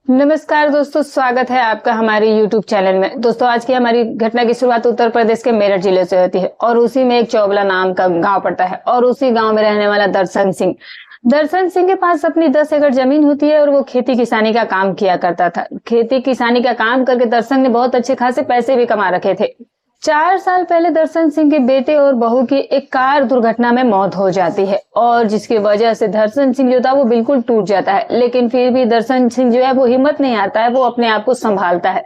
नमस्कार दोस्तों, स्वागत है आपका हमारे YouTube चैनल में। दोस्तों, आज की हमारी घटना की शुरुआत उत्तर प्रदेश के मेरठ जिले से होती है और उसी में एक चौबला नाम का गांव पड़ता है और उसी गांव में रहने वाला दर्शन सिंह के पास अपनी 10 एकड़ जमीन होती है और वो खेती किसानी का काम किया करता था। खेती किसानी का काम करके दर्शन ने बहुत अच्छे खासे पैसे भी कमा रखे थे। 4 साल पहले दर्शन सिंह के बेटे और बहू की एक कार दुर्घटना में मौत हो जाती है और जिसकी वजह से दर्शन सिंह जो था वो बिल्कुल टूट जाता है। लेकिन फिर भी दर्शन सिंह जो है वो हिम्मत नहीं आता है, वो अपने आप को संभालता है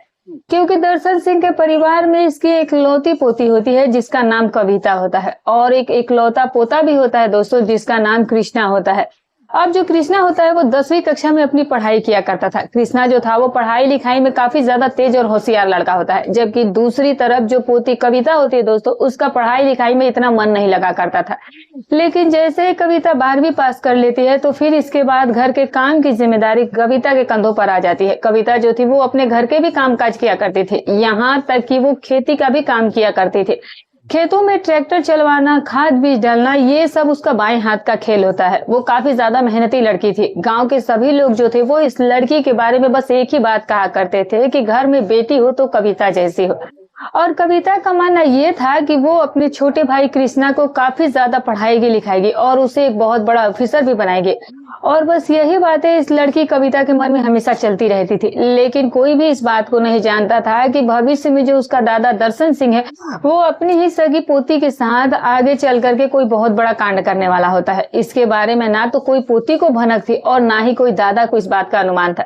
क्योंकि दर्शन सिंह के परिवार में इसकी एक इकलौती पोती होती है जिसका नाम कविता होता है और एक इकलौता पोता भी होता है दोस्तों, जिसका नाम कृष्णा होता है। अब जो कृष्णा होता है वो 10वीं कक्षा में अपनी पढ़ाई किया करता था। कृष्णा जो था वो पढ़ाई लिखाई में काफी ज्यादा तेज और होशियार लड़का होता है, जबकि दूसरी तरफ जो पोती कविता होती है दोस्तों, उसका पढ़ाई लिखाई में इतना मन नहीं लगा करता था। लेकिन जैसे ही कविता 12वीं पास कर लेती है तो फिर इसके बाद घर के काम की जिम्मेदारी कविता के कंधों पर आ जाती है। कविता जो थी वो अपने घर के भी कामकाज किया करती थी, यहाँ तक कि वो खेती का भी काम किया करती थी। खेतों में ट्रैक्टर चलवाना, खाद बीज डालना, ये सब उसका बाएं हाथ का खेल होता है। वो काफी ज्यादा मेहनती लड़की थी। गांव के सभी लोग जो थे वो इस लड़की के बारे में बस एक ही बात कहा करते थे कि घर में बेटी हो तो कविता जैसी हो। और कविता का मानना ये था कि वो अपने छोटे भाई कृष्णा को काफी ज्यादा पढ़ाएगी लिखाएगी और उसे एक बहुत बड़ा ऑफिसर भी बनाएगी। और बस यही बातें इस लड़की कविता के मन में हमेशा चलती रहती थी। लेकिन कोई भी इस बात को नहीं जानता था कि भविष्य में जो उसका दादा दर्शन सिंह है वो अपनी ही सगी पोती के साथ आगे चल करके कोई बहुत बड़ा कांड करने वाला होता है। इसके बारे में ना तो कोई पोती को भनक थी और ना ही कोई दादा को इस बात का अनुमान था।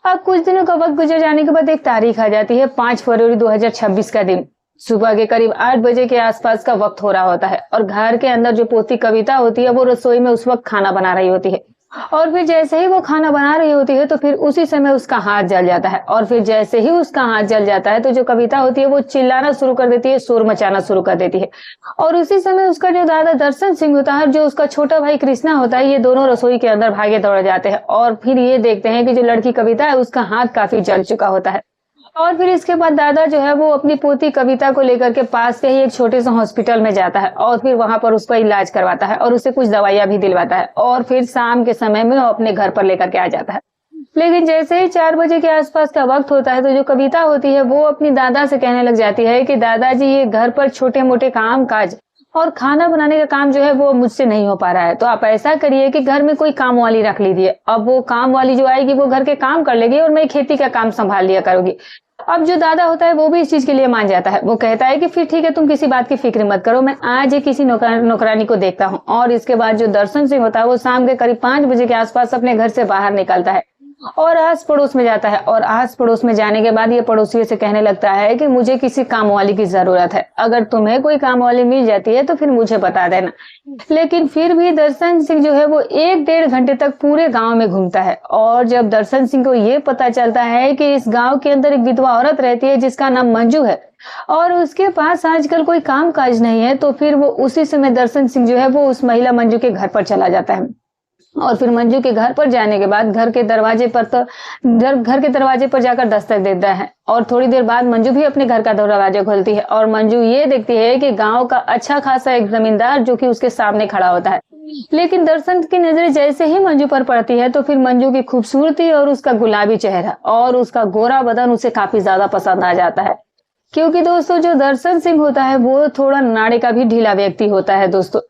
अब कुछ दिनों का वक्त गुजर जाने के बाद एक तारीख आ जाती है, 5 फरवरी 2026 का दिन। सुबह के करीब 8 बजे के आसपास का वक्त हो रहा होता है और घर के अंदर जो पोती कविता होती है वो रसोई में उस वक्त खाना बना रही होती है। और फिर जैसे ही वो खाना बना रही होती है तो फिर उसी समय उसका हाथ जल जाता है और फिर जैसे ही उसका हाथ जल जाता है तो जो कविता होती है वो चिल्लाना शुरू कर देती है, शोर मचाना शुरू कर देती है। और उसी समय उसका जो दादा दर्शन सिंह होता है, जो उसका छोटा भाई कृष्णा होता है, ये दोनों रसोई के अंदर भागे दौड़ जाते हैं और फिर ये देखते हैं कि जो लड़की कविता है उसका हाथ काफी जल चुका होता है। और फिर इसके बाद दादा जो है वो अपनी पोती कविता को लेकर के पास के ही एक छोटे से हॉस्पिटल में जाता है और फिर वहां पर उसका इलाज करवाता है और उसे कुछ दवाइयां भी दिलवाता है और फिर शाम के समय में वो अपने घर पर लेकर के आ जाता है। लेकिन जैसे ही 4 बजे के आसपास का वक्त होता है तो जो कविता होती है वो अपनी दादा से कहने लग जाती है कि दादाजी, ये घर पर छोटे मोटे काम काज और खाना बनाने का काम जो है वो मुझसे नहीं हो पा रहा है, तो आप ऐसा करिए कि घर में कोई काम वाली रख लीजिए। अब वो काम वाली जो आएगी वो घर के काम कर लेगी और मैं खेती का काम संभाल लिया करूंगी। अब जो दादा होता है वो भी इस चीज के लिए मान जाता है। वो कहता है कि फिर ठीक है, तुम किसी बात की फिक्र मत करो, मैं आज ही किसी नौकरानी को देखता हूँ। और इसके बाद जो दर्शन सिंह होता है वो शाम के करीब 5 बजे के आसपास अपने घर से बाहर निकलता है और आस पड़ोस में जाता है और आस पड़ोस में जाने के बाद ये पड़ोसियों से कहने लगता है कि मुझे किसी काम वाली की जरूरत है, अगर तुम्हें कोई काम वाली मिल जाती है तो फिर मुझे बता देना। लेकिन फिर भी दर्शन सिंह जो है वो 1-1.5 घंटे तक पूरे गांव में घूमता है और जब दर्शन सिंह को ये पता चलता है कि इस गांव के अंदर एक विधवा औरत रहती है जिसका नाम मंजू है और उसके पास आजकल कोई काम काज नहीं है, तो फिर वो उसी समय दर्शन सिंह जो है वो उस महिला मंजू के घर पर चला जाता है। और फिर मंजू के घर पर जाने के बाद घर के दरवाजे पर जाकर दस्तक देता है और थोड़ी देर बाद मंजू भी अपने घर का दरवाजा खोलती है और मंजू ये देखती है कि गांव का अच्छा खासा एक जमींदार जो कि उसके सामने खड़ा होता है। लेकिन दर्शन की नजरें जैसे ही मंजू पर पड़ती है तो फिर मंजू की खूबसूरती और उसका गुलाबी चेहरा और उसका गोरा बदन उसे काफी ज्यादा पसंद आ जाता है। क्योंकि दोस्तों जो दर्शन सिंह होता है वो थोड़ा नाड़े का भी ढीला व्यक्ति होता है दोस्तों।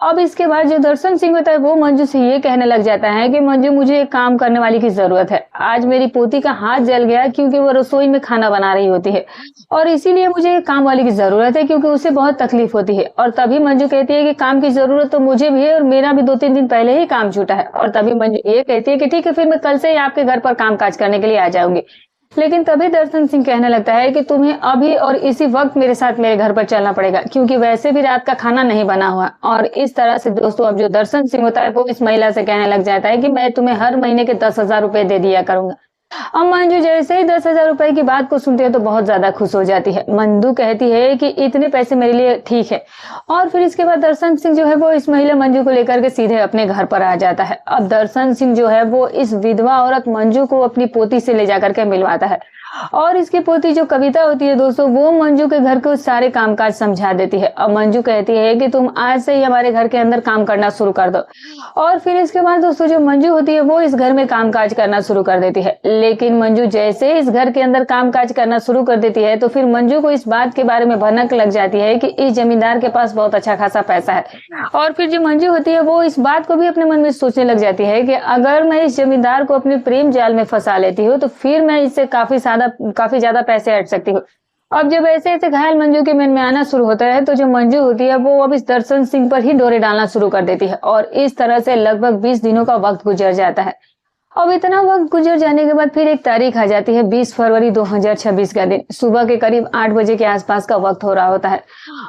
अब इसके बाद जो दर्शन सिंह होता है वो मंजू से ये कहने लग जाता है कि मंजू, मुझे एक काम करने वाली की जरूरत है। आज मेरी पोती का हाथ जल गया क्योंकि वो रसोई में खाना बना रही होती है और इसीलिए मुझे एक काम वाली की जरूरत है क्योंकि उसे बहुत तकलीफ होती है। और तभी मंजू कहती है कि काम की जरूरत तो मुझे भी है और मेरा भी 2-3 दिन पहले ही काम छूटा है। और तभी मंजू ये कहती है कि ठीक है, फिर मैं कल से ही आपके घर पर काम काज करने के लिए आ जाऊंगी। लेकिन तभी दर्शन सिंह कहने लगता है कि तुम्हें अभी और इसी वक्त मेरे साथ मेरे घर पर चलना पड़ेगा क्योंकि वैसे भी रात का खाना नहीं बना हुआ। और इस तरह से दोस्तों अब जो दर्शन सिंह होता है वो इस महिला से कहने लग जाता है कि मैं तुम्हें हर महीने के 10,000 रुपए दे दिया करूंगा। अब मंजू जैसे ही 10,000 रुपए की बात को सुनती है तो बहुत ज्यादा खुश हो जाती है। मंजू कहती है कि इतने पैसे मेरे लिए ठीक है। और फिर इसके बाद दर्शन सिंह जो है वो इस महिला मंजू को लेकर के सीधे अपने घर पर आ जाता है। अब दर्शन सिंह जो है वो इस विधवा औरत मंजू को अपनी पोती से ले जाकर के मिलवाता है और इसकी पोती जो कविता होती है दोस्तों वो मंजू के घर के सारे कामकाज समझा देती है। अब मंजू कहती है कि तुम आज से ही हमारे घर के अंदर काम करना शुरू कर दो। और फिर इसके बाद दोस्तों जो मंजू होती है वो इस घर में कामकाज करना शुरू कर देती है। लेकिन मंजू जैसे इस घर के अंदर काम काज करना शुरू कर देती है तो फिर मंजू को इस बात के बारे में भनक लग जाती है कि इस जमींदार के पास बहुत अच्छा खासा पैसा है। और फिर जो मंजू होती है वो इस बात को भी अपने मन में सोचने लग जाती है कि अगर मैं इस जमींदार को अपने प्रेम जाल में फंसा लेती हूँ तो फिर मैं इससे काफी ज्यादा पैसे हट सकती हूँ। अब जब ऐसे ऐसे ख्याल मंजू के मन में आना शुरू होता है तो जो मंजू होती है वो अब इस दर्शन सिंह पर ही डोरे डालना शुरू कर देती है और इस तरह से लगभग 20 दिनों का वक्त गुजर जाता है। अब इतना वक्त गुजर जाने के बाद फिर एक तारीख आ जाती है 20 फरवरी 2026 का दिन। सुबह के करीब 8 बजे के आसपास का वक्त हो रहा होता है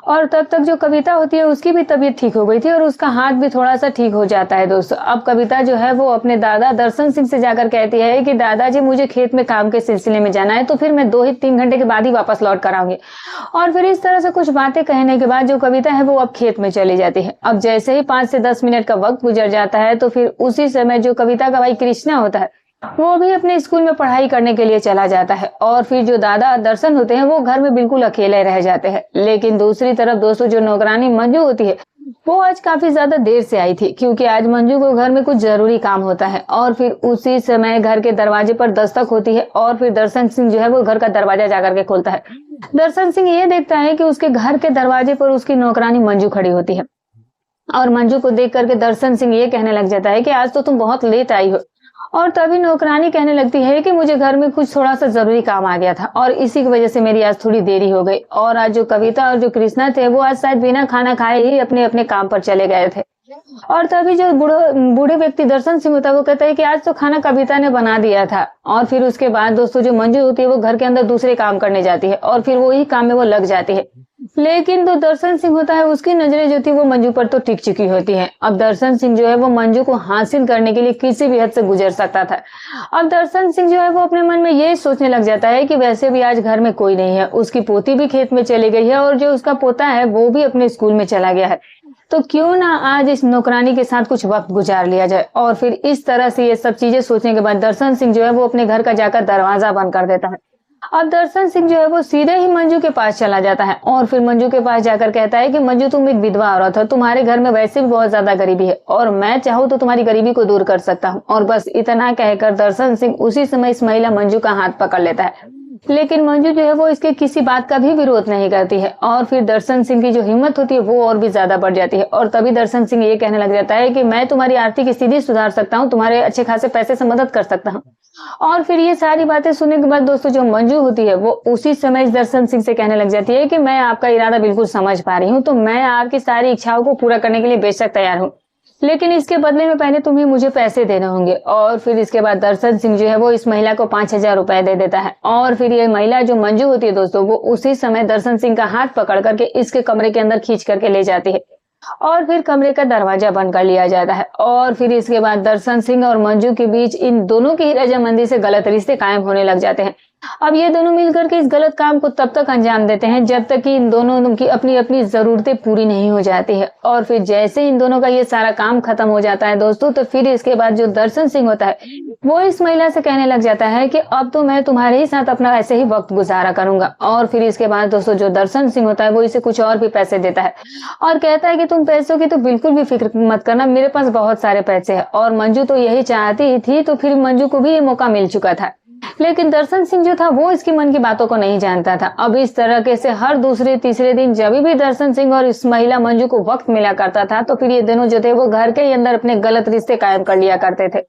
और तब तक जो कविता होती है उसकी भी तबीयत ठीक हो गई थी और उसका हाथ भी थोड़ा सा ठीक हो जाता है दोस्तों। अब कविता जो है वो अपने दादा दर्शन सिंह से जाकर कहती है कि दादाजी मुझे खेत में काम के सिलसिले में जाना है तो फिर मैं 2-3 घंटे के बाद ही वापस लौट कर आऊंगी। और फिर इस तरह से कुछ बातें कहने के बाद जो कविता है वो अब खेत में चली जाती है। अब जैसे ही 5 से 10 मिनट का वक्त गुजर जाता है तो फिर उसी समय जो कविता का भाई कृष्णा होता है वो भी अपने स्कूल में पढ़ाई करने के लिए चला जाता है और फिर जो दादा दर्शन होते हैं वो घर में बिल्कुल अकेले रह जाते हैं। लेकिन दूसरी तरफ दोस्तों जो नौकरानी मंजू होती है वो आज काफी ज्यादा देर से आई थी क्योंकि आज मंजू को घर में कुछ जरूरी काम होता है। और फिर उसी समय घर के दरवाजे पर दस्तक होती है और फिर दर्शन सिंह जो है वो घर का दरवाजा जाकर के खोलता है। दर्शन सिंह ये देखता है कि उसके घर के दरवाजे पर उसकी नौकरानी मंजू खड़ी होती है और मंजू को देख करके दर्शन सिंह ये कहने लग जाता है कि आज तो तुम बहुत लेट आई हो। और तभी नौकरानी कहने लगती है कि मुझे घर में कुछ थोड़ा सा जरूरी काम आ गया था और इसी की वजह से मेरी आज थोड़ी देरी हो गई। और आज जो कविता और जो कृष्णा थे वो आज शायद बिना खाना खाए ही अपने अपने काम पर चले गए थे। और तभी जो बूढ़े व्यक्ति दर्शन सिंह होता है वो कहता है कि आज तो खाना कविता ने बना दिया था। और फिर उसके बाद दोस्तों जो मंजू होती है वो घर के अंदर दूसरे काम करने जाती है और फिर वही काम में वो लग जाती है। लेकिन जो दर्शन सिंह होता है उसकी नजरें जो थी वो मंजू पर तो टिक चुकी होती हैं। अब दर्शन सिंह जो है वो मंजू को हासिल करने के लिए किसी भी हद से गुजर सकता था। अब दर्शन सिंह जो है वो अपने मन में ये सोचने लग जाता है कि वैसे भी आज घर में कोई नहीं है, उसकी पोती भी खेत में चली गई है और जो उसका पोता है वो भी अपने स्कूल में चला गया है, तो क्यों ना आज इस नौकरानी के साथ कुछ वक्त गुजार लिया जाए। और फिर इस तरह से ये सब चीजें सोचने के बाद दर्शन सिंह जो है वो अपने घर का जाकर दरवाजा बंद कर देता है। अब दर्शन सिंह जो है वो सीधे ही मंजू के पास चला जाता है और फिर मंजू के पास जाकर कहता है कि मंजू तुम एक विधवा औरत हो, तुम्हारे घर में वैसे भी बहुत ज्यादा गरीबी है और मैं चाहूँ तो तुम्हारी गरीबी को दूर कर सकता हूँ। और बस इतना कहकर दर्शन सिंह उसी समय इस महिला मंजू का हाथ पकड़ लेता है। लेकिन मंजू जो है वो इसके किसी बात का भी विरोध नहीं करती है और फिर दर्शन सिंह की जो हिम्मत होती है वो और भी ज्यादा बढ़ जाती है। और तभी दर्शन सिंह ये कहने लग जाता है कि मैं तुम्हारी आर्थिक स्थिति सुधार सकता हूँ, तुम्हारे अच्छे खासे पैसे से मदद कर सकता हूँ। और फिर ये सारी बातें सुनने के बाद दोस्तों जो मंजू होती है वो उसी समय इस दर्शन सिंह से कहने लग जाती है कि मैं आपका इरादा बिल्कुल समझ पा रही हूँ, तो मैं आपकी सारी इच्छाओं को पूरा करने के लिए बेशक तैयार हूँ, लेकिन इसके बदले में पहले तुम्हें मुझे पैसे देने होंगे। और फिर इसके बाद दर्शन सिंह जो है वो इस महिला को 5,000 रुपए दे देता है। और फिर ये महिला जो मंजू होती है दोस्तों वो उसी समय दर्शन सिंह का हाथ पकड़ करके इसके कमरे के अंदर खींच करके ले जाती है और फिर कमरे का दरवाजा बंद कर लिया जाता है। और फिर इसके बाद दर्शन सिंह और मंजू के बीच इन दोनों की रजामंदी से गलत रिश्ते कायम होने लग जाते हैं। अब ये दोनों मिलकर के इस गलत काम को तब तक अंजाम देते हैं जब तक कि इन दोनों की अपनी अपनी जरूरतें पूरी नहीं हो जाती है। और फिर जैसे इन दोनों का ये सारा काम खत्म हो जाता है दोस्तों, तो फिर इसके बाद जो दर्शन सिंह होता है वो इस महिला से कहने लग जाता है कि अब तो मैं तुम्हारे ही साथ अपना ऐसे ही वक्त गुजारा करूंगा। और फिर इसके बाद दोस्तों जो दर्शन सिंह होता है वो इसे कुछ और भी पैसे देता है और कहता है कि तुम पैसों की तो बिल्कुल भी फिक्र मत करना, मेरे पास बहुत सारे पैसे हैं। और मंजू तो यही चाहती ही थी, तो फिर मंजू को भी ये मौका मिल चुका था। लेकिन दर्शन सिंह जो था वो इसकी मन की बातों को नहीं जानता था। अब इस तरह से हर दूसरे तीसरे दिन जब भी दर्शन सिंह और इस महिला मंजू को वक्त मिला करता था तो फिर ये दोनों जो थे वो घर के अंदर अपने गलत रिश्ते कायम कर लिया करते थे।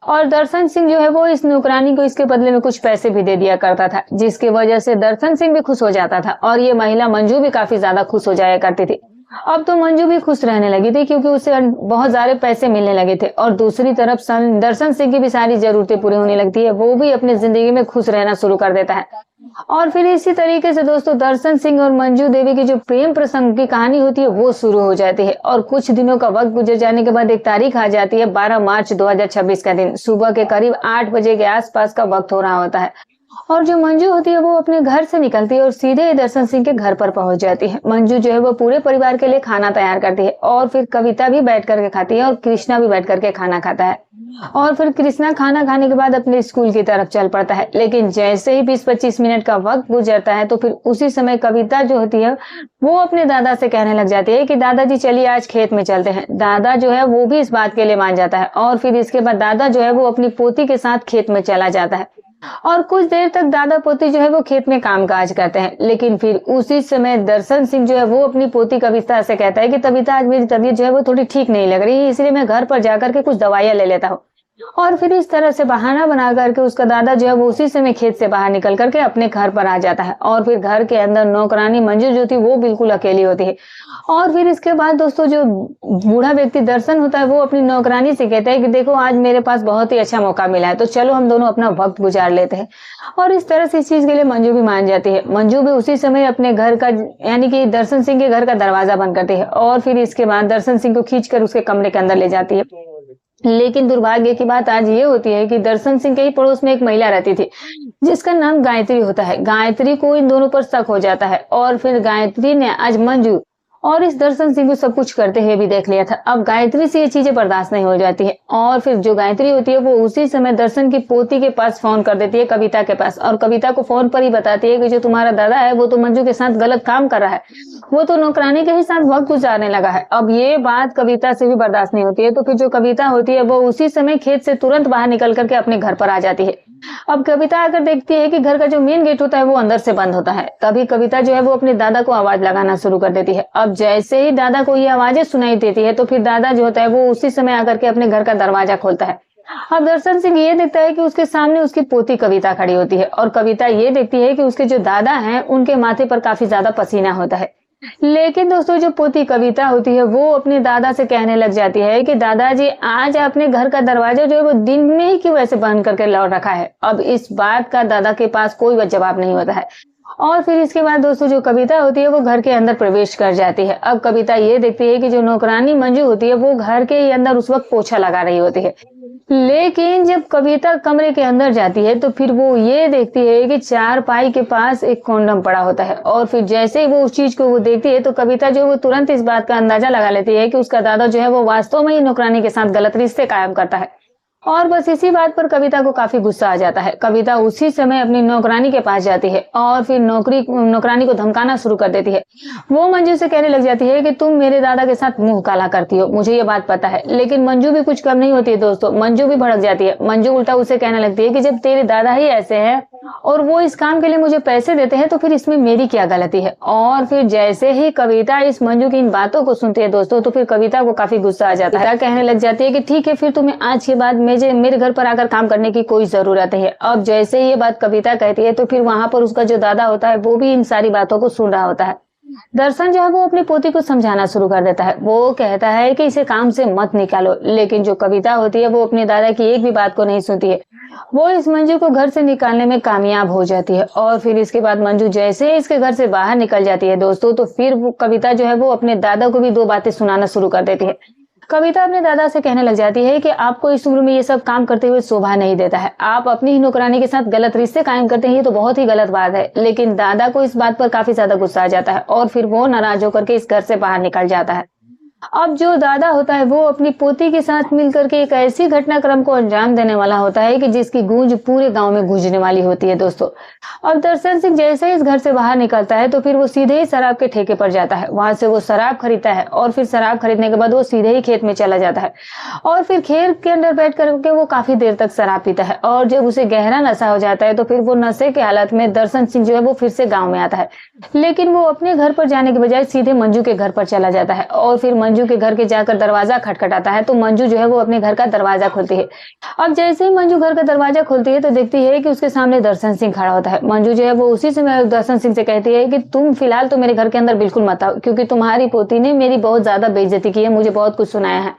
और दर्शन सिंह जो है वो इस नौकरानी को इसके बदले में कुछ पैसे भी दे दिया करता था, जिसकी वजह से दर्शन सिंह भी खुश हो जाता था और ये महिला मंजू भी काफी ज्यादा खुश हो जाया करती थी। अब तो मंजू भी खुश रहने लगी थी क्योंकि उसे बहुत सारे पैसे मिलने लगे थे और दूसरी तरफ दर्शन सिंह की भी सारी जरूरतें पूरी होने लगती है, वो भी अपनी जिंदगी में खुश रहना शुरू कर देता है। और फिर इसी तरीके से दोस्तों दर्शन सिंह और मंजू देवी की जो प्रेम प्रसंग की कहानी होती है वो शुरू हो जाती है। और कुछ दिनों का वक्त गुजर जाने के बाद एक तारीख आ जाती है 12 मार्च 2026 का दिन। सुबह के करीब 8 बजे के आसपास का वक्त हो रहा होता है और जो मंजू होती है वो अपने घर से निकलती है और सीधे दर्शन सिंह के घर पर पहुंच जाती है। मंजू जो है वो पूरे परिवार के लिए खाना तैयार करती है और फिर कविता भी बैठ करके खाती है और कृष्णा भी बैठ करके खाना खाता है। और फिर कृष्णा खाना खाने के बाद अपने स्कूल की तरफ चल पड़ता है। लेकिन जैसे ही 20-25 मिनट का वक्त गुजरता है तो फिर उसी समय कविता जो होती है वो अपने दादा से कहने लग जाती है कि दादाजी चलिए आज खेत में चलते हैं। दादा जो है वो भी इस बात के लिए मान जाता है और फिर इसके बाद दादा जो है वो अपनी पोती के साथ खेत में चला जाता है और कुछ देर तक दादा पोती जो है वो खेत में कामकाज करते हैं। लेकिन फिर उसी समय दर्शन सिंह जो है वो अपनी पोती कविता से कहता है कि कविता आज मेरी तबीयत जो है वो थोड़ी ठीक नहीं लग रही है, इसलिए मैं घर पर जाकर के कुछ दवाइयां ले लेता हूँ। और फिर इस तरह से बहाना बना करके उसका दादा जो है वो उसी समय खेत से बाहर निकल करके अपने घर पर आ जाता है और फिर घर के अंदर नौकरानी मंजू जो थी वो बिल्कुल अकेली होती है। और फिर इसके बाद दोस्तों जो बूढ़ा व्यक्ति दर्शन होता है वो अपनी नौकरानी से कहता है कि देखो आज मेरे पास बहुत ही अच्छा मौका मिला है, तो चलो हम दोनों अपना वक्त गुजार लेते हैं। और इस तरह से इस चीज के लिए मंजू भी मान जाती है। मंजू भी उसी समय अपने घर का यानी कि दर्शन सिंह के घर का दरवाजा बंद करती है और फिर इसके बाद दर्शन सिंह को खींचकर उसके कमरे के अंदर ले जाती है। लेकिन दुर्भाग्य की बात आज ये होती है कि दर्शन सिंह के ही पड़ोस में एक महिला रहती थी जिसका नाम गायत्री होता है। गायत्री को इन दोनों पर शक हो जाता है और फिर गायत्री ने आज मंजू और इस दर्शन सिंह को सब कुछ करते हुए भी देख लिया था। अब गायत्री से ये चीजें बर्दाश्त नहीं हो जाती है और फिर जो गायत्री होती है वो उसी समय दर्शन की पोती के पास फोन कर देती है, कविता के पास, और कविता को फोन पर ही बताती है कि जो तुम्हारा दादा है वो तो मंजू के साथ गलत काम कर रहा है, वो तो नौकरानी के ही साथ वक्त गुजारने लगा है। अब ये बात कविता से भी बर्दाश्त नहीं होती है तो फिर जो कविता होती है वो उसी समय खेत से तुरंत बाहर निकल करके अपने घर पर आ जाती है। अब कविता आकर देखती है कि घर का जो मेन गेट होता है वो अंदर से बंद होता है। तभी कविता जो है वो अपने दादा को आवाज लगाना शुरू कर देती है। अब जैसे ही दादा को ये आवाजें सुनाई देती है तो फिर दादा जो होता है वो उसी समय आकर के अपने घर का दरवाजा खोलता है। अब दर्शन सिंह ये देखता है कि उसके सामने उसकी पोती कविता खड़ी होती है और कविता ये देखती है कि उसके जो दादा हैं उनके माथे पर काफी ज्यादा पसीना होता है। लेकिन दोस्तों जो पोती कविता होती है वो अपने दादा से कहने लग जाती है कि दादाजी आज आपने घर का दरवाजा जो है वो दिन में ही क्यों ऐसे बंद करके लौट रखा है। अब इस बात का दादा के पास कोई जवाब नहीं होता है। और फिर इसके बाद दोस्तों जो कविता होती है वो घर के अंदर प्रवेश कर जाती है। अब कविता ये देखती है कि जो नौकरानी मंजू होती है वो घर के अंदर उस वक्त पोछा लगा रही होती है। लेकिन जब कविता कमरे के अंदर जाती है तो फिर वो ये देखती है कि चारपाई के पास एक कॉन्डम पड़ा होता है और फिर जैसे ही वो उस चीज को वो देखती है तो कविता जो वो तुरंत इस बात का अंदाजा लगा लेती है कि उसका दादा जो है वो वास्तव में ही नौकरानी के साथ गलत रिश्ते कायम करता है। और बस इसी बात पर कविता को काफी गुस्सा आ जाता है। कविता उसी समय अपनी नौकरानी के पास जाती है और फिर नौकरानी को धमकाना शुरू कर देती है। वो मंजू से कहने लग जाती है कि तुम मेरे दादा के साथ मुंह काला करती हो, मुझे ये बात पता है। लेकिन मंजू भी कुछ कम नहीं होती है दोस्तों, मंजू भी भड़क जाती है। मंजू उल्टा उसे कहने लगती है कि जब तेरे दादा ही ऐसे हैं और वो इस काम के लिए मुझे पैसे देते हैं तो फिर इसमें मेरी क्या गलती है। और फिर जैसे ही कविता इस मंजू की इन बातों को सुनती है दोस्तों तो फिर कविता को काफी गुस्सा आ जाता है। कहने लग जाती है कि ठीक है फिर तुम्हें आज के बाद मेरे घर पर आकर काम करने की कोई जरूरत नहीं है। अब जैसे ये बात कविता कहती है तो फिर वहां पर उसका जो दादा होता है वो भी इन सारी बातों को सुन रहा होता है। दर्शन जो है वो अपनी पोती को समझाना शुरू कर देता है। वो कहता है कि इसे काम से मत निकालो, लेकिन जो कविता होती है वो अपने दादा की एक भी बात को नहीं सुनती है। वो इस मंजू को घर से निकालने में कामयाब हो जाती है और फिर इसके बाद मंजू जैसे ही इसके घर से बाहर निकल जाती है दोस्तों तो फिर वो कविता जो है वो अपने दादा को भी दो बातें सुनाना शुरू कर देती है। कविता अपने दादा से कहने लग जाती है कि आपको इस उम्र में ये सब काम करते हुए शोभा नहीं देता है, आप अपनी ही नौकरानी के साथ गलत रिश्ते कायम करते हैं, ये तो बहुत ही गलत बात है। लेकिन दादा को इस बात पर काफी ज्यादा गुस्सा आ जाता है और फिर वो नाराज होकर के इस घर से बाहर निकल जाता है। अब जो दादा होता है वो अपनी पोती के साथ मिलकर के एक ऐसी घटनाक्रम को अंजाम देने वाला होता है कि जिसकी गूंज पूरे गांव में गूंजने वाली होती है दोस्तों। अब दर्शन सिंह जैसे इस घर से बाहर निकलता है तो फिर वो सीधे ही शराब के ठेके पर जाता है। वहां से वो शराब खरीदता है और फिर शराब खरीदने के बाद वो सीधे ही खेत में चला जाता है और फिर खेत के अंदर बैठ करके वो काफी देर तक शराब पीता है। और जब उसे गहरा नशा हो जाता है तो फिर वो नशे के हालत में दर्शन सिंह जो है वो फिर से गाँव में आता है। लेकिन वो अपने घर पर जाने के बजाय सीधे मंजू के घर पर चला जाता है और फिर मंजू के घर के जाकर दरवाजा खटखटाता है तो मंजू जो है वो अपने घर का दरवाजा खोलती है। अब जैसे ही मंजू घर का दरवाजा खोलती है तो देखती है कि उसके सामने दर्शन सिंह खड़ा होता है। मंजू जो है वो उसी समय दर्शन सिंह से कहती है कि तुम फिलहाल तो मेरे घर के अंदर बिल्कुल मत आओ, क्योंकि तुम्हारी पोती ने मेरी बहुत ज्यादा बेइज्जती की है, मुझे बहुत कुछ सुनाया है।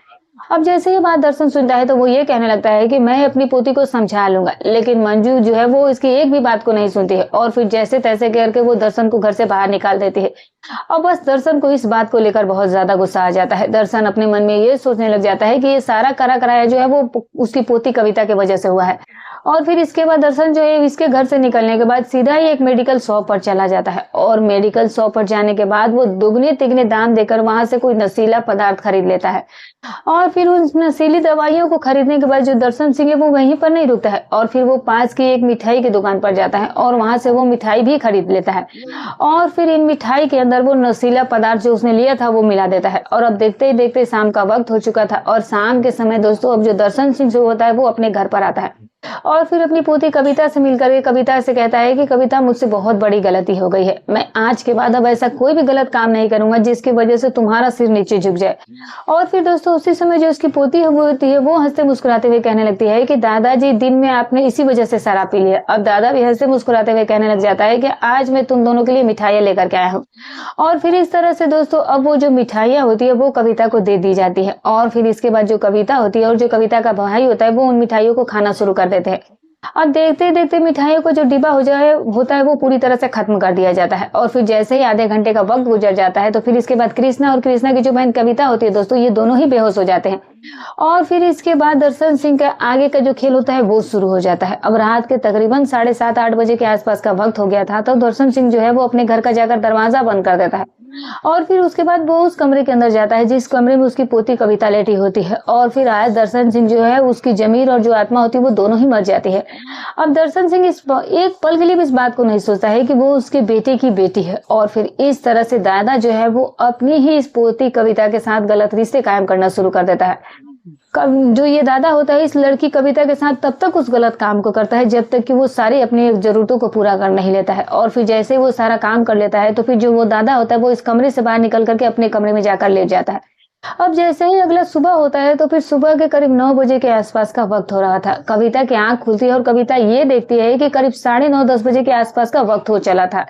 अब जैसे ये बात दर्शन सुनता है तो वो ये कहने लगता है कि मैं अपनी पोती को समझा लूंगा, लेकिन मंजू जो है वो इसकी एक भी बात को नहीं सुनती है और फिर जैसे तैसे करके वो दर्शन को घर से बाहर निकाल देती है। अब बस दर्शन को इस बात को लेकर बहुत ज्यादा गुस्सा आ जाता है। दर्शन अपने मन में ये सोचने लग जाता है कि ये सारा करा कराया जो है वो उसकी पोती कविता की वजह से हुआ है और फिर इसके बाद दर्शन जो है इसके घर से निकलने के बाद सीधा ही एक मेडिकल शॉप पर चला जाता है और मेडिकल शॉप पर जाने के बाद वो दुगने तिगने दाम देकर वहां से कोई नशीला पदार्थ खरीद लेता है। और फिर उन नशीली दवाइयों को खरीदने के बाद जो दर्शन सिंह है वो वहीं पर नहीं रुकता है और फिर वो पास की एक मिठाई की दुकान पर जाता है और वहां से वो मिठाई भी खरीद लेता है और फिर इन मिठाई के अंदर वो नशीला पदार्थ जो उसने लिया था वो मिला देता है। और अब देखते ही देखते शाम का वक्त हो चुका था और शाम के समय दोस्तों अब जो दर्शन सिंह जो होता है वो अपने घर पर आता है और फिर अपनी पोती कविता से मिलकर के कविता से कहता है कि कविता, मुझसे बहुत बड़ी गलती हो गई है। मैं आज के बाद अब ऐसा कोई भी गलत काम नहीं करूंगा जिसकी वजह से तुम्हारा सिर नीचे झुक जाए। और फिर दोस्तों उसी समय जो उसकी पोती होती है वो हंसते मुस्कुराते हुए कहने लगती है कि दादाजी, दिन में आपने इसी वजह से शराब पी लिया। अब दादा भी हंसते मुस्कुराते हुए कहने लग जाता है कि आज मैं तुम दोनों के लिए मिठाइयां लेकर के आया हूँ। और फिर इस तरह से दोस्तों अब वो जो मिठाइयां होती है वो कविता को दे दी जाती है और फिर इसके बाद जो कविता होती है और जो कविता का भाई होता है वो उन मिठाइयों को खाना शुरू कर देते हैं। अब देखते देखते मिठाइयों को जो डिब्बा होता है वो पूरी तरह से खत्म कर दिया जाता है और फिर जैसे ही आधे घंटे का वक्त गुजर जाता है तो फिर इसके बाद कृष्णा और कृष्णा की जो बहन कविता होती है दोस्तों ये दोनों ही बेहोश हो जाते हैं। और फिर इसके बाद दर्शन सिंह का आगे का जो खेल होता है वो शुरू हो जाता है। अब रात के तकरीबन 7:30-8 बजे के आसपास का वक्त हो गया था तो दर्शन सिंह जो है वो अपने घर का जाकर दरवाजा बंद कर देता है और फिर उसके बाद वो उस कमरे के अंदर जाता है जिस कमरे में उसकी पोती कविता लेटी होती है। और फिर आज दर्शन सिंह जो है उसकी जमीर और जो आत्मा होती है वो दोनों ही मर जाती है। अब दर्शन सिंह एक पल के लिए भी इस बात को नहीं सोचता है कि वो उसके बेटे की बेटी है और फिर इस तरह से दादा जो है वो अपनी ही इस पोती कविता के साथ गलत रिश्ते कायम करना शुरू कर देता है। जो ये दादा होता है इस लड़की कविता के साथ तब तक उस गलत काम को करता है जब तक कि वो सारी अपनी जरूरतों को पूरा कर नहीं लेता है। और फिर जैसे वो सारा काम कर लेता है तो फिर जो वो दादा होता है वो इस कमरे से बाहर निकल करके अपने कमरे में जाकर लेट जाता है। अब जैसे ही अगला सुबह होता है तो फिर सुबह के करीब 9 बजे के आसपास का वक्त हो रहा था। कविता की आंख खुलती है और कविता ये देखती है कि करीब 9:30-10 बजे के आसपास का वक्त हो चला था।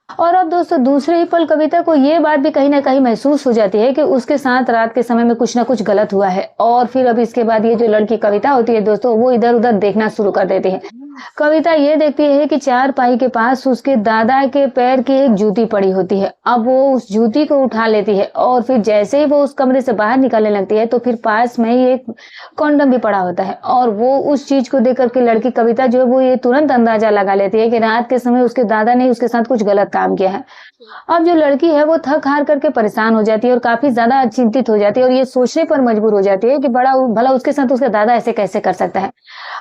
और अब दोस्तों दूसरे ही पल कविता को ये बात भी कहीं ना कहीं महसूस हो जाती है कि उसके साथ रात के समय में कुछ ना कुछ गलत हुआ है। और फिर अब इसके बाद ये जो लड़की कविता होती है दोस्तों वो इधर उधर देखना शुरू कर देती है। कविता ये देखती है कि चारपाई के पास उसके दादा के पैर की एक जूती पड़ी होती है। अब वो उस जूती को उठा लेती है और फिर जैसे ही वो उस कमरे से बाहर निकलने लगती है तो फिर पास में ही एक कॉन्डम भी पड़ा होता है और वो उस चीज को देख करके लड़की कविता जो है वो ये तुरंत अंदाजा लगा लेती है कि रात के समय उसके दादा ने उसके साथ कुछ गलत काम किया है। अब जो लड़की है वो थक हार करके परेशान हो जाती है और काफी ज्यादा चिंतित हो जाती है और ये सोचने पर मजबूर हो जाती है कि बड़ा भला उसके साथ उसका दादा ऐसे कैसे कर सकता है।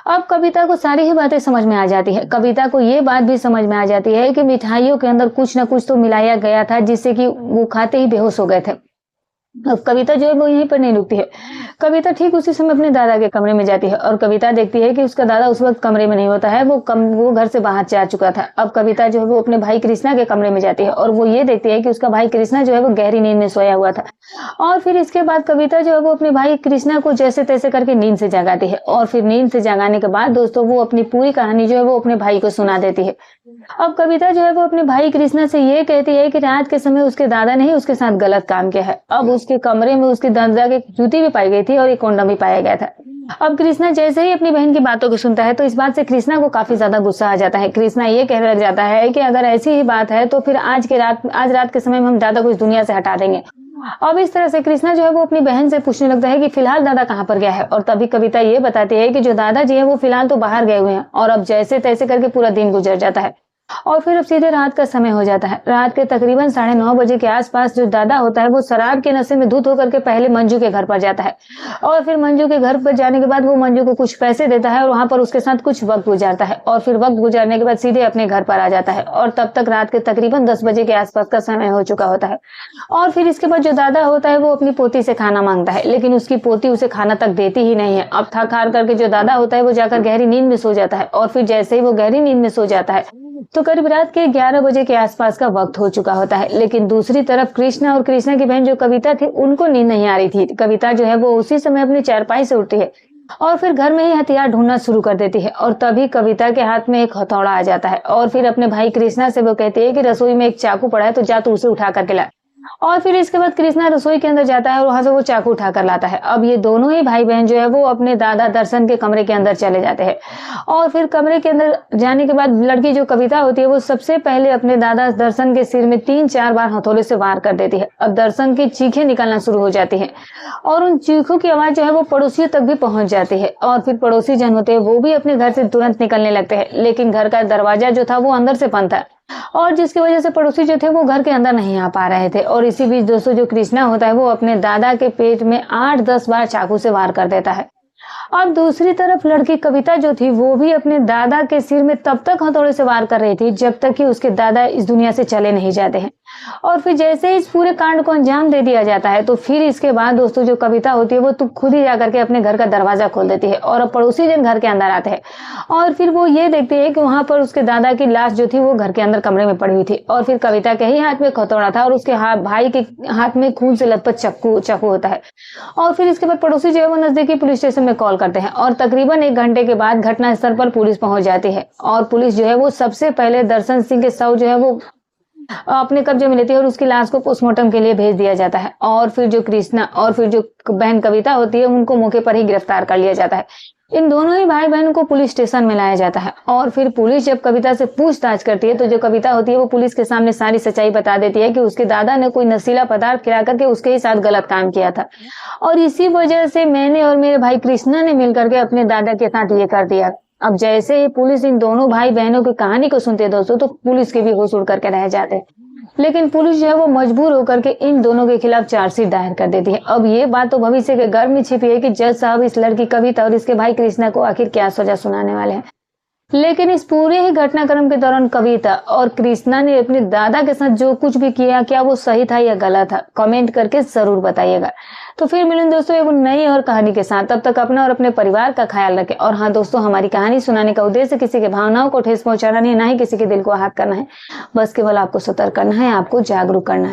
अब कविता को सारी ही बातें समझ में आ जाती है। कविता को ये बात भी समझ में आ जाती है कि मिठाइयों के अंदर कुछ न कुछ तो मिलाया गया था जिससे कि वो खाते ही बेहोश हो गए थे। अब कविता जो है वो यहीं पर नहीं रुकती है। कविता ठीक उसी समय अपने दादा के कमरे में जाती है और कविता देखती है कि उसका दादा उस वक्त कमरे में नहीं होता है, वो घर से बाहर जा चुका था। अब कविता जो है वो अपने भाई कृष्णा के कमरे में जाती है और वो ये देखती है कि उसका भाई कृष्णा जो है वो गहरी नींद में सोया हुआ था। और फिर इसके बाद कविता जो है वो अपने भाई कृष्णा को जैसे तैसे करके नींद से जगाती है और फिर नींद से जगाने के बाद दोस्तों वो अपनी पूरी कहानी जो है वो अपने भाई को सुना देती है। अब कविता जो है वो अपने भाई कृष्णा से ये कहती है कि रात के समय उसके दादा ने ही उसके साथ गलत काम किया है। अब उसके कमरे में उसकी दादा की जूती भी पाई गई थी और एक कॉन्डम भी पाया गया था। अब कृष्णा जैसे ही अपनी बहन की बातों को सुनता है तो इस बात से कृष्णा को काफी ज्यादा गुस्सा आ जाता है। कृष्णा ये कहने लग जाता है कि अगर ऐसी ही बात है तो फिर आज रात के समय में हम दादा को इस दुनिया से हटा देंगे। अब इस तरह से कृष्णा जो है वो अपनी बहन से पूछने लगता है कि फिलहाल दादा कहाँ पर गया है। और तभी कविता ये बताती है कि जो दादाजी है वो फिलहाल तो बाहर गए हुए हैं। और अब जैसे तैसे करके पूरा दिन गुजर जाता है और फिर अब सीधे रात का समय हो जाता है। रात के तकरीबन 9:30 बजे के आसपास जो दादा होता है वो शराब के नशे में धुत होकर के पहले मंजू के घर पर जाता है और फिर मंजू के घर पर जाने के बाद वो मंजू को कुछ पैसे देता है और वहां पर उसके साथ कुछ वक्त गुजारता है और फिर वक्त गुजारने के बाद सीधे अपने घर पर आ जाता है। और तब तक रात के तकरीबन 10 बजे के आसपास का समय हो चुका होता है। और फिर इसके बाद जो दादा होता है वो अपनी पोती से खाना मांगता है लेकिन उसकी पोती उसे खाना तक देती ही नहीं है। अब थक हार करके जो दादा होता है वो जाकर गहरी नींद में सो जाता है और फिर जैसे ही वो गहरी नींद में सो जाता है तो करीब रात के 11 बजे के आसपास का वक्त हो चुका होता है। लेकिन दूसरी तरफ कृष्णा और कृष्णा की बहन जो कविता थी उनको नींद नहीं आ रही थी। कविता जो है वो उसी समय अपनी चारपाई से उठती है और फिर घर में ही हथियार ढूंढना शुरू कर देती है। और तभी कविता के हाथ में एक हथौड़ा आ जाता है और फिर अपने भाई कृष्णा से वो कहती है कि रसोई में एक चाकू पड़ा है तो जा तू उसे उठा करके ला। और फिर इसके बाद कृष्णा रसोई के अंदर जाता है और वहां से वो चाकू उठाकर लाता है। अब ये दोनों ही भाई बहन जो है वो अपने दादा दर्शन के कमरे के अंदर चले जाते हैं और फिर कमरे के अंदर जाने के बाद लड़की जो कविता होती है वो सबसे पहले अपने दादा दर्शन के सिर में 3-4 बार हथौड़े से वार कर देती है। अब दर्शन की चीखें निकलना शुरू हो जाती है और उन चीखों की आवाज जो है वो पड़ोसियों तक भी पहुंच जाती है और फिर पड़ोसी जन होते हैं वो भी अपने घर से तुरंत निकलने लगते हैं, लेकिन घर का दरवाजा जो था वो अंदर से बंद था और जिसकी वजह से पड़ोसी जो थे वो घर के अंदर नहीं आ पा रहे थे। और इसी बीच दोस्तों जो कृष्णा होता है वो अपने दादा के पेट में 8-10 बार चाकू से वार कर देता है। और दूसरी तरफ लड़की कविता जो थी वो भी अपने दादा के सिर में तब तक हथौड़े से वार कर रही थी जब तक कि उसके दादा इस दुनिया से चले नहीं जाते हैं। और फिर जैसे ही इस पूरे कांड को अंजाम दे दिया जाता है तो फिर इसके बाद दोस्तों जो कविता होती है वो तो खुद ही जाकर के अपने घर का दरवाजा खोल देती है और अब पड़ोसी जन घर के अंदर आते हैं और फिर वो ये देखते हैं कि वहां पर उसके दादा की लाश जो थी वो घर के अंदर कमरे में पड़ी हुई थी और फिर कविता के ही हाथ में हथौड़ा था और उसके भाई के हाथ में खून से लथपथ चाकू होता है। और फिर इसके बाद पड़ोसी जो है वो नजदीकी पुलिस स्टेशन में कॉल करते हैं और तकरीबन 1 घंटे के बाद घटनास्थल पर पुलिस पहुंच जाती है और पुलिस जो है वो सबसे पहले दर्शन सिंह के शव जो है वो अपने कब्जे में लेती है और उसकी लाश को पोस्टमार्टम के लिए भेज दिया जाता है। और फिर जो कृष्णा और फिर जो बहन कविता होती है उनको मौके पर ही गिरफ्तार कर लिया जाता है। इन दोनों ही भाई बहनों को पुलिस स्टेशन में लाया जाता है और फिर पुलिस जब कविता से पूछताछ करती है तो जो कविता होती है वो पुलिस के सामने सारी सच्चाई बता देती है कि उसके दादा ने कोई नशीला पदार्थ खिला करके उसके ही साथ गलत काम किया था और इसी वजह से मैंने और मेरे भाई कृष्णा ने मिलकर के अपने दादा के साथ ये कर दिया। अब जैसे ही पुलिस इन दोनों भाई बहनों की कहानी को सुनते दोस्तों तो पुलिस के भी होश उड़ करके रह जाते, लेकिन पुलिस जो है वो मजबूर होकर के इन दोनों के खिलाफ चार्जशीट दायर कर देती है। अब ये बात तो भविष्य के गर्भ में छिपी है कि जज साहब इस लड़की कविता और इसके भाई कृष्णा को आखिर क्या सजा सुनाने वाले हैं। लेकिन इस पूरे ही घटनाक्रम के दौरान कविता और कृष्णा ने अपने दादा के साथ जो कुछ भी किया क्या वो सही था या गलत था, कमेंट करके जरूर बताइएगा। तो फिर मिलेंगे दोस्तों एक नई और कहानी के साथ, तब तक अपना और अपने परिवार का ख्याल रखें। और हाँ दोस्तों, हमारी कहानी सुनाने का उद्देश्य किसी की भावनाओं को ठेस पहुंचाना नहीं, ना ही किसी के दिल को आहत करना है, बस केवल आपको सतर्क करना है, आपको जागरूक करना है।